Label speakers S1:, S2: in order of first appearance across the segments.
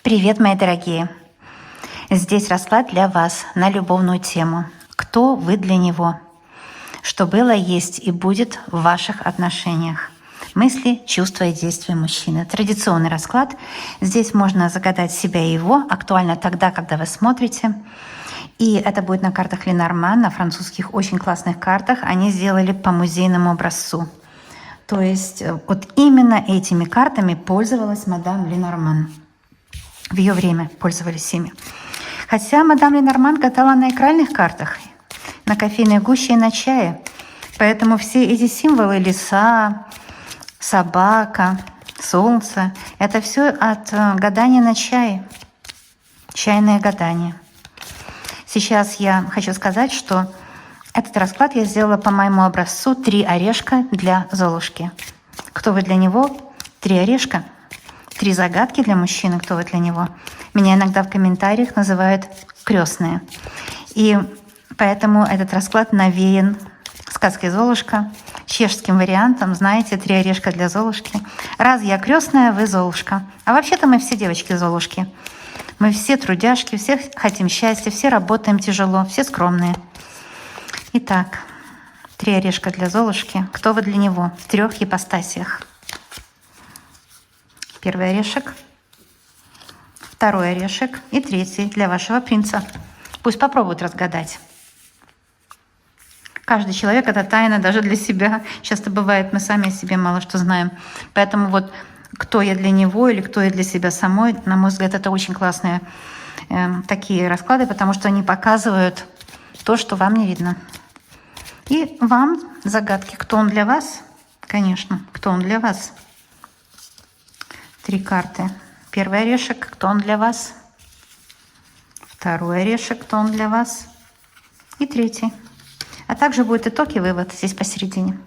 S1: Привет, мои дорогие! Здесь расклад для вас на любовную тему. Кто вы для него? Что было, есть и будет в ваших отношениях? Мысли, чувства и действия мужчины. Традиционный расклад. Здесь можно загадать себя и его. Актуально тогда, когда вы смотрите. И это будет на картах Ленорман, на французских очень классных картах. Они сделали по музейному образцу. То есть вот именно этими картами пользовалась мадам Ленорман. В ее время пользовались ими. Хотя мадам Ленорман гадала на экранных картах, на кофейной гуще и на чае. Поэтому все эти символы — лиса, собака, солнце — это все от гадания на чае. Чайное гадание. Сейчас я хочу сказать, что этот расклад я сделала по моему образцу 3 орешка для Золушки. Кто вы для него? 3 орешка. 3 загадки для мужчины, кто вы для него. Меня иногда в комментариях называют крестные. И поэтому этот расклад навеян сказкой «Золушка», чешским вариантом, знаете, 3 орешка для Золушки. Раз я крестная, вы Золушка. А вообще-то мы все девочки Золушки. Мы все трудяшки, все хотим счастья, все работаем тяжело, все скромные. Итак, 3 орешка для Золушки. Кто вы для него в 3 ипостасиях? Первый орешек, второй орешек и 3 для вашего принца. Пусть попробуют разгадать. Каждый человек — это тайна даже для себя. Часто бывает, мы сами о себе мало что знаем. Поэтому вот кто я для него или кто я для себя самой, на мой взгляд, это очень классные такие расклады, потому что они показывают то, что вам не видно. И вам загадки. Кто он для вас? Конечно, кто он для вас? 3 карты. Первый орешек, кто он для вас? Второй орешек, кто он для вас? И 3. А также будет итог и вывод здесь посередине.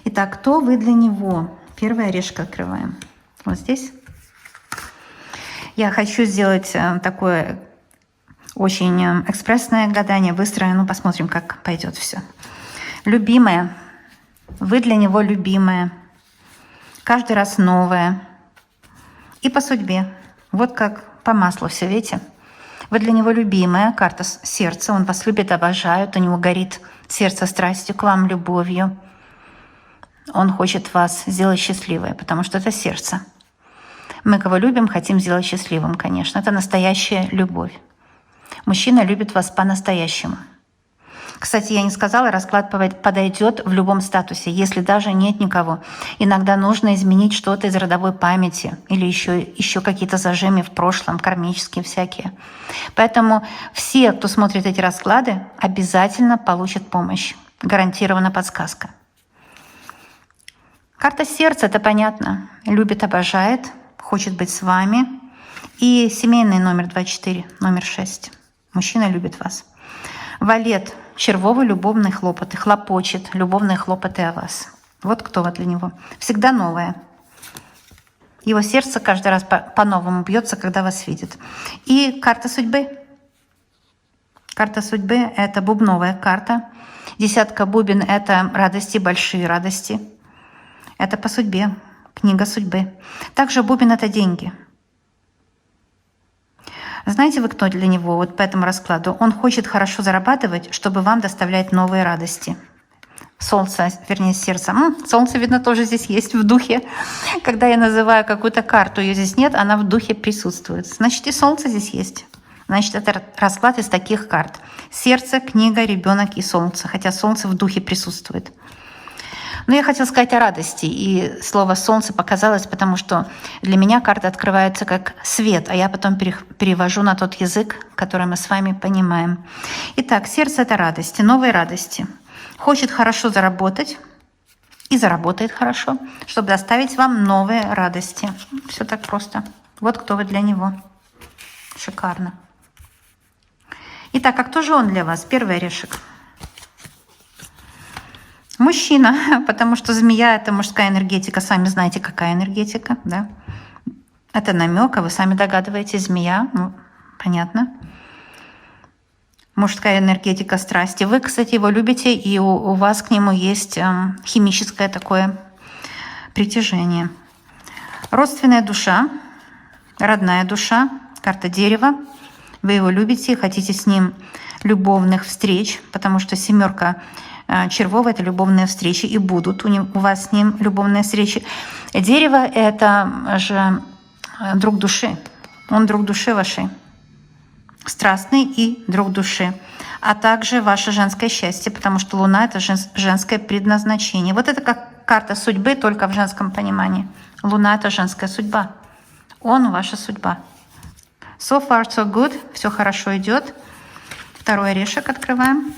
S1: Итак, кто вы для него? Первый орешек открываем. Вот здесь. Я хочу сделать такое очень экспрессное гадание, быстрое. Ну, посмотрим, как пойдет все. Любимая. Вы для него любимая. Каждый раз новое. И по судьбе. Вот как по маслу все, видите? Вы для него любимая, карта сердца. Он вас любит, обожает. У него горит сердце страстью к вам, любовью. Он хочет вас сделать счастливой, потому что это сердце. Мы, кого любим, хотим сделать счастливым, конечно. Это настоящая любовь. Мужчина любит вас по-настоящему. Кстати, я не сказала, расклад подойдет в любом статусе, если даже нет никого. Иногда нужно изменить что-то из родовой памяти или еще какие-то зажимы в прошлом, кармические всякие. Поэтому все, кто смотрит эти расклады, обязательно получат помощь. Гарантирована подсказка. Карта сердца — это понятно. Любит, обожает, хочет быть с вами. И семейный номер 24, номер 6. Мужчина любит вас. Валет — червовые любовные хлопоты, хлопочет любовные хлопоты о вас. Вот кто вы для него. Всегда новое. Его сердце каждый раз по-новому бьется, когда вас видит. И карта судьбы. Карта судьбы — это бубновая карта. 10 бубен — это радости, большие радости. Это по судьбе, книга судьбы. Также бубен — это деньги. Знаете вы, кто для него вот по этому раскладу? Он хочет хорошо зарабатывать, чтобы вам доставлять новые радости. Солнце, вернее, сердце. Солнце, видно, тоже здесь есть в духе. Когда я называю какую-то карту, ее здесь нет, она в духе присутствует. Значит, и солнце здесь есть. Значит, это расклад из таких карт. Сердце, книга, ребенок и солнце. Хотя солнце в духе присутствует. Но я хотела сказать о радости, и слово «солнце» показалось, потому что для меня карта открывается как свет, а я потом перевожу на тот язык, который мы с вами понимаем. Итак, сердце — это радости, новые радости. Хочет хорошо заработать и заработает хорошо, чтобы доставить вам новые радости. Все так просто. Вот кто вы для него. Шикарно. Итак, а кто же он для вас? Первый орешек. Мужчина, потому что змея — это мужская энергетика. Сами знаете, какая энергетика, да? Это намек, а вы сами догадываетесь, змея. Ну, понятно. Мужская энергетика страсти. Вы, кстати, его любите, и у вас к нему есть химическое такое притяжение. Родственная душа. родная душа, карта дерева. Вы его любите, хотите с ним любовных встреч, потому что семерка червов — это любовные встречи, и будут у вас с ним любовные встречи. Дерево — это же друг души. Он друг души вашей, страстный и друг души. А также ваше женское счастье, потому что Луна — это женское предназначение. Вот это как карта судьбы, только в женском понимании. Луна — это женская судьба. Он — ваша судьба. So far, so good. Все хорошо идет. Второй орешек открываем.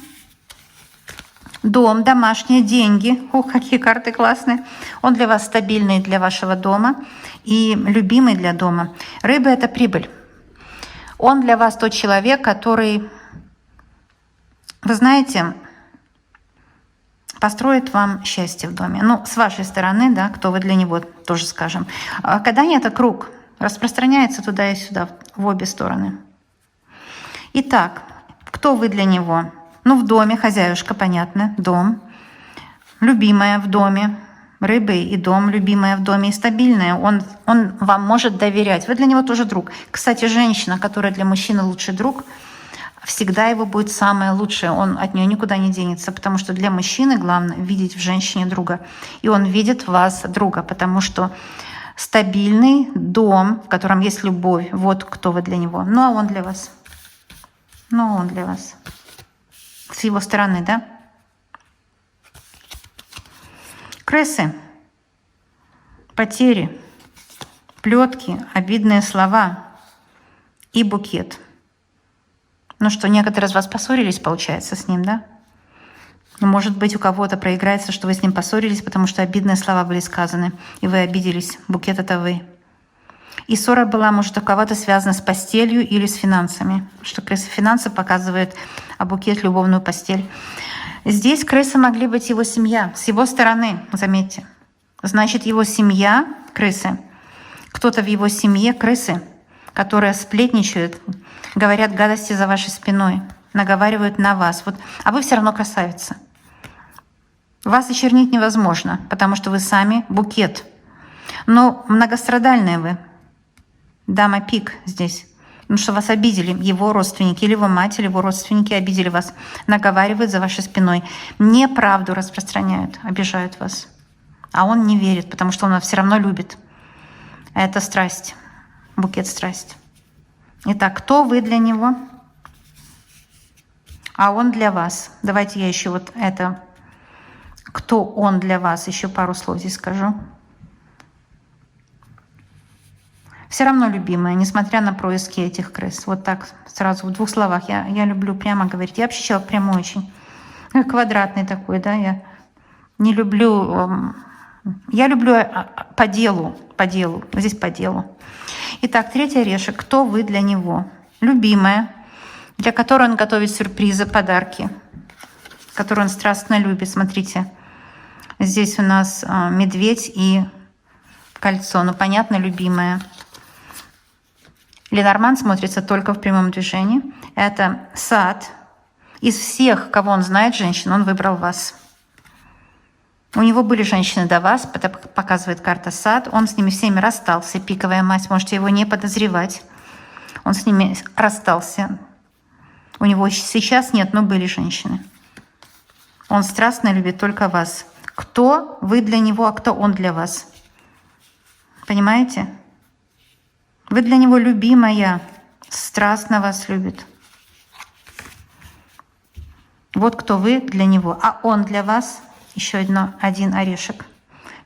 S1: Дом, домашние деньги. Ух, какие карты классные. Он для вас стабильный для вашего дома и любимый для дома. Рыба — это прибыль. Он для вас тот человек, который, вы знаете, построит вам счастье в доме. Ну, с вашей стороны, да, кто вы для него, тоже скажем. А гадание — это круг. Распространяется туда и сюда, в обе стороны. Итак, кто вы для него? Ну, в доме, хозяюшка, понятно, дом. Любимая в доме, рыбы и дом, любимая в доме и стабильная. Он вам может доверять. Вы для него тоже друг. Кстати, женщина, которая для мужчины лучший друг, всегда его будет самое лучшее. Он от нее никуда не денется, потому что для мужчины главное видеть в женщине друга. И он видит в вас друга, потому что стабильный дом, в котором есть любовь, вот кто вы для него. Ну, а он для вас. Ну, он для вас. С его стороны, да? Крысы, потери, плетки, обидные слова и букет. Ну что, некоторые из вас поссорились, получается, с ним, да? Может быть, у кого-то проиграется, что вы с ним поссорились, потому что обидные слова были сказаны, и вы обиделись. Букет — это вы. И ссора была, может, у кого-то связана с постелью или с финансами. Что крыса финансы показывает, а букет — любовную постель. Здесь крысы могли быть его семья, с его стороны, заметьте. Значит, его семья — крысы. Кто-то в его семье — крысы, которые сплетничают, говорят гадости за вашей спиной, наговаривают на вас. Вот, а вы все равно красавица. Вас очернить невозможно, потому что вы сами букет. Но многострадальные вы. Дама пик здесь. Потому что вас обидели его родственники, или его мать, или его родственники обидели вас. Наговаривают за вашей спиной. Неправду распространяют, обижают вас. А он не верит, потому что он вас все равно любит. Это страсть. Букет — страсть. Итак, кто вы для него? А он для вас. Давайте я еще вот это... Кто он для вас? Еще пару слов здесь скажу. Все равно любимая, несмотря на происки этих крыс. Вот так сразу в 2 словах. Я люблю прямо говорить. Я вообще человек прямой очень. Квадратный такой, да. Я не люблю... Я люблю по делу. Здесь по делу. Итак, 3-й орешек. Кто вы для него? Любимая, для которой он готовит сюрпризы, подарки, которую он страстно любит. Смотрите. Здесь у нас медведь и кольцо. Ну, понятно, любимая. Ленорман смотрится только в прямом движении. Это сад. Из всех, кого он знает, женщин, он выбрал вас. У него были женщины до вас, это показывает карта сад. Он с ними всеми расстался. Пиковая мать, можете его не подозревать. Он с ними расстался. У него сейчас нет, но были женщины. Он страстно любит только вас. Кто вы для него, а кто он для вас? Понимаете? Вы для него любимая, страстно вас любит. Вот кто вы для него, а он для вас. Еще один орешек.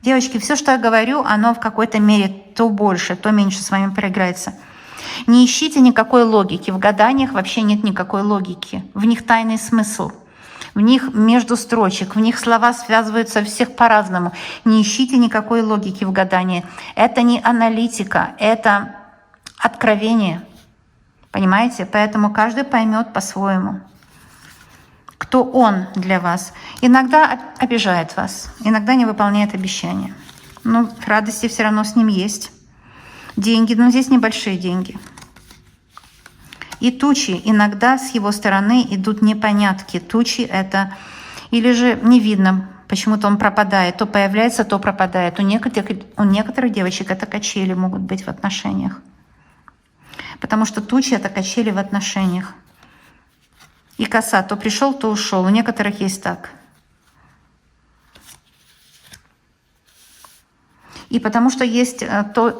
S1: Девочки, все, что я говорю, оно в какой-то мере то больше, то меньше с вами проиграется. Не ищите никакой логики. В гаданиях вообще нет никакой логики. В них тайный смысл. В них между строчек, в них слова связываются всех по-разному. Не ищите никакой логики в гадании. Это не аналитика, это откровение. Понимаете? Поэтому каждый поймет по-своему, кто он для вас. Иногда обижает вас, иногда не выполняет обещания. Но радости все равно с ним есть. Деньги, но здесь небольшие деньги. И тучи. Иногда с его стороны идут непонятки. Тучи — это... Или же не видно, почему-то он пропадает. То появляется, то пропадает. У некоторых девочек это качели могут быть в отношениях. Потому что тучи — это качели в отношениях. И коса то пришел, то ушел. У некоторых есть так. И потому что есть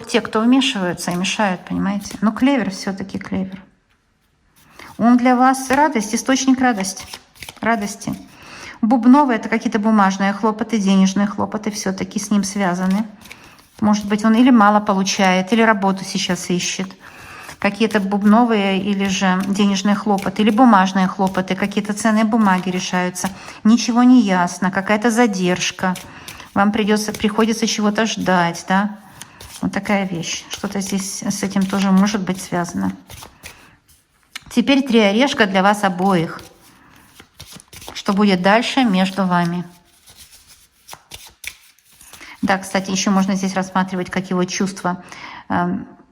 S1: те, кто вмешиваются и мешают, понимаете? Но клевер все-таки клевер. Он для вас радость, источник радости. Бубновый — это какие-то бумажные хлопоты, денежные хлопоты все-таки с ним связаны. Может быть, он или мало получает, или работу сейчас ищет. Какие-то бубновые или же денежные хлопоты, или бумажные хлопоты, какие-то ценные бумаги решаются. Ничего не ясно, какая-то задержка. Вам приходится чего-то ждать, да? Вот такая вещь. Что-то здесь с этим тоже может быть связано. Теперь 3 орешка для вас обоих. Что будет дальше между вами? Да, кстати, еще можно здесь рассматривать, как его чувства,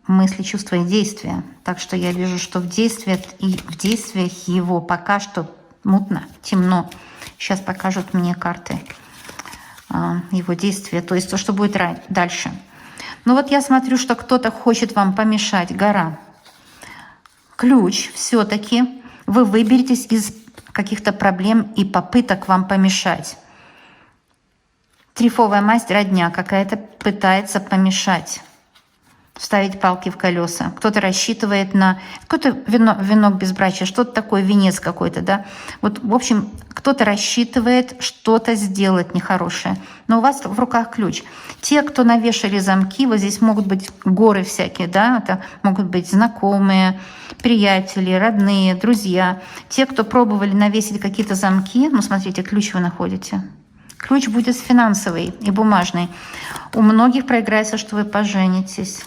S1: мысли, чувства и действия. Так что я вижу, что в действиях его пока что мутно, темно. Сейчас покажут мне карты его действия, то есть то, что будет дальше. Ну вот я смотрю, что кто-то хочет вам помешать. Гора. Ключ. Все-таки вы выберетесь из каких-то проблем и попыток вам помешать. Трифовая масть, родня какая-то пытается помешать, вставить палки в колеса. Кто-то рассчитывает на какой-то венок безбрачия, что-то такое, венец какой-то, да. Вот, в общем, кто-то рассчитывает что-то сделать нехорошее. Но у вас в руках ключ. Те, кто навешали замки, вот здесь могут быть горы всякие, да, это могут быть знакомые, приятели, родные, друзья. Те, кто пробовали навесить какие-то замки, ну, смотрите, ключ вы находите. Ключ будет финансовый и бумажный. У многих проиграется, что вы поженитесь.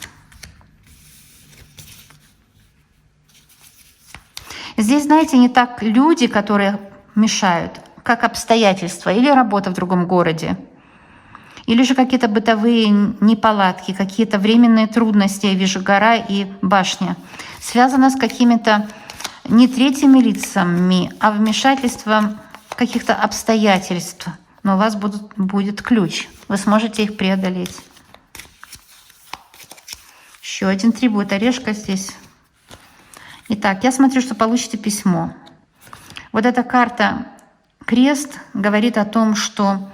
S1: Здесь, знаете, не так люди, которые мешают, как обстоятельства или работа в другом городе, или же какие-то бытовые неполадки, какие-то временные трудности. Я вижу гора и башня. Связано с какими-то не третьими лицами, а вмешательством каких-то обстоятельств. Но у вас будет ключ. Вы сможете их преодолеть. Еще один 3 будет орешка здесь. Итак, я смотрю, что получите письмо. Вот эта карта крест говорит о том, что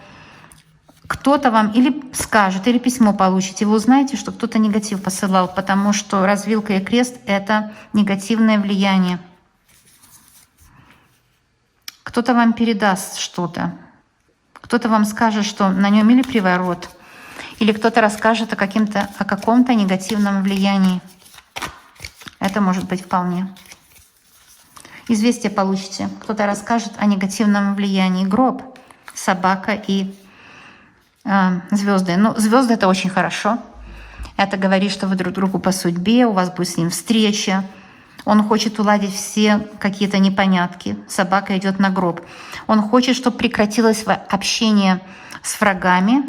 S1: кто-то вам или скажет, или письмо получите. Вы узнаете, что кто-то негатив посылал, потому что развилка и крест — это негативное влияние. Кто-то вам передаст что-то. Кто-то вам скажет, что на нем или приворот, или кто-то расскажет о каком-то негативном влиянии. Это может быть вполне. Известие получите. Кто-то расскажет о негативном влиянии. Гроб, собака и звезды. Ну, звезды — это очень хорошо. Это говорит, что вы друг другу по судьбе, у вас будет с ним встреча. Он хочет уладить все какие-то непонятки. Собака идет на гроб. Он хочет, чтобы прекратилось общение с врагами.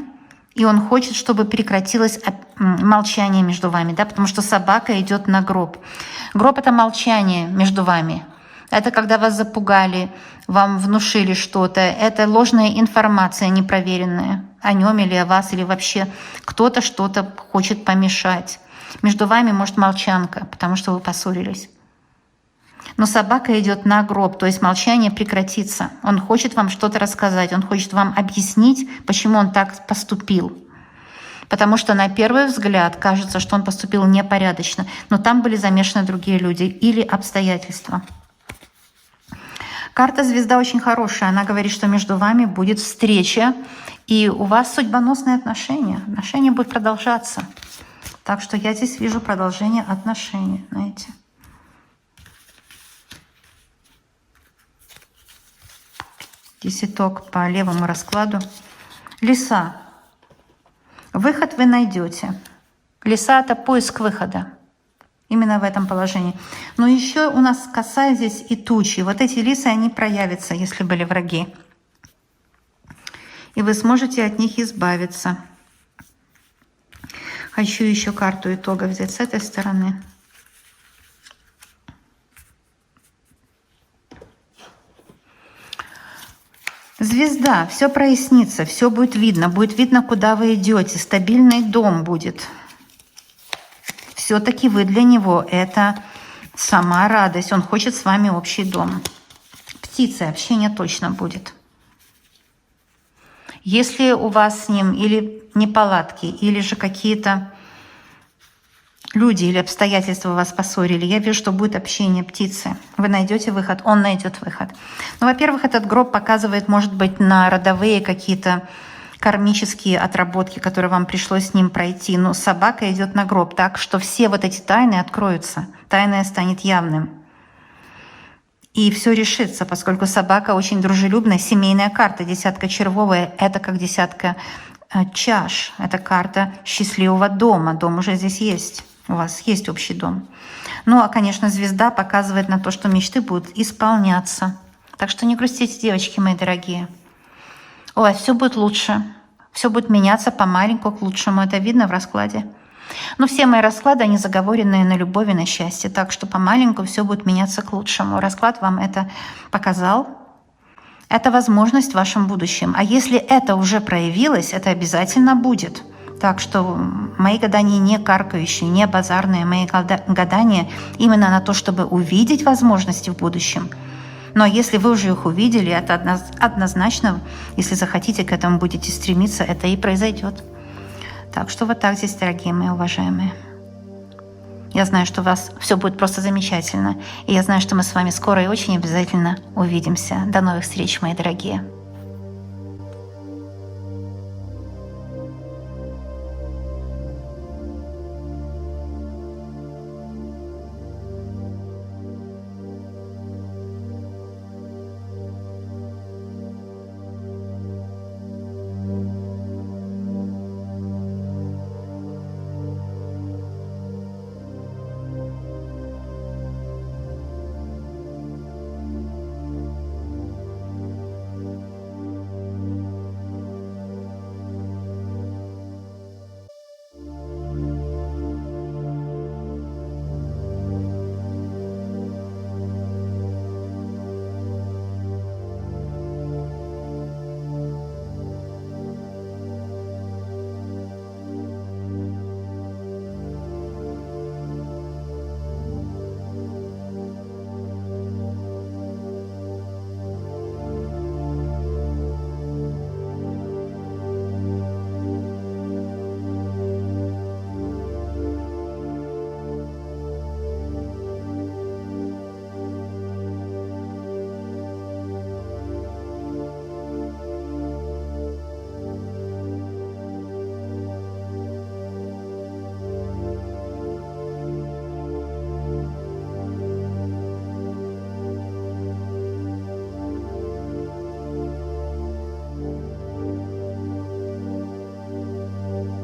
S1: И он хочет, чтобы прекратилось молчание между вами. Да? Потому что собака идет на гроб. Гроб — это молчание между вами. Это когда вас запугали, вам внушили что-то. Это ложная информация непроверенная о нем или о вас, или вообще кто-то что-то хочет помешать. Между вами может молчанка, потому что вы поссорились. Но собака идет на гроб, то есть молчание прекратится. Он хочет вам что-то рассказать, он хочет вам объяснить, почему он так поступил. Потому что на первый взгляд кажется, что он поступил непорядочно, но там были замешаны другие люди или обстоятельства. Карта звезда очень хорошая. Она говорит, что между вами будет встреча, и у вас судьбоносные отношения. Отношения будут продолжаться. Так что я здесь вижу продолжение отношений, знаете. Здесь итог по левому раскладу. Лиса. Выход вы найдете. Лиса — это поиск выхода. Именно в этом положении. Но еще у нас коса здесь и тучи. Вот эти лисы, они проявятся, если были враги. И вы сможете от них избавиться. Хочу еще карту итога взять с этой стороны. Звезда. Все прояснится, все будет видно, куда вы идете. Стабильный дом будет. Все-таки вы для него — это Сама радость. Он хочет с вами общий дом. Птицы, общение точно будет. Если у вас с ним или неполадки, или же какие-то люди или обстоятельства вас поссорили, я вижу, что будет общение птицы. Вы найдете выход, он найдет выход. Ну, во-первых, этот гроб показывает, может быть, на родовые какие-то кармические отработки, которые вам пришлось с ним пройти. Но собака идет на гроб, так что все вот эти тайны откроются. Тайное станет явным. И все решится, поскольку собака очень дружелюбная. Семейная карта, десятка червовая, это как десятка чаш. Это карта счастливого дома. Дом уже здесь есть. У вас есть общий дом. Ну, а, конечно, звезда показывает на то, что мечты будут исполняться. Так что не грустите, девочки мои дорогие. Ой, все будет лучше. Все будет меняться помаленьку к лучшему. Это видно в раскладе. Но все мои расклады, они заговоренные на любовь и на счастье. Так что помаленьку все будет меняться к лучшему. Расклад вам это показал. Это возможность в вашем будущем. А если это уже проявилось, это обязательно будет. Так что мои гадания не каркающие, не базарные. Мои гадания именно на то, чтобы увидеть возможности в будущем. Но если вы уже их увидели, это однозначно, если захотите к этому будете стремиться, это и произойдет. Так что вот так здесь, дорогие мои уважаемые. Я знаю, что у вас все будет просто замечательно. И я знаю, что мы с вами скоро и очень обязательно увидимся. До новых встреч, мои дорогие.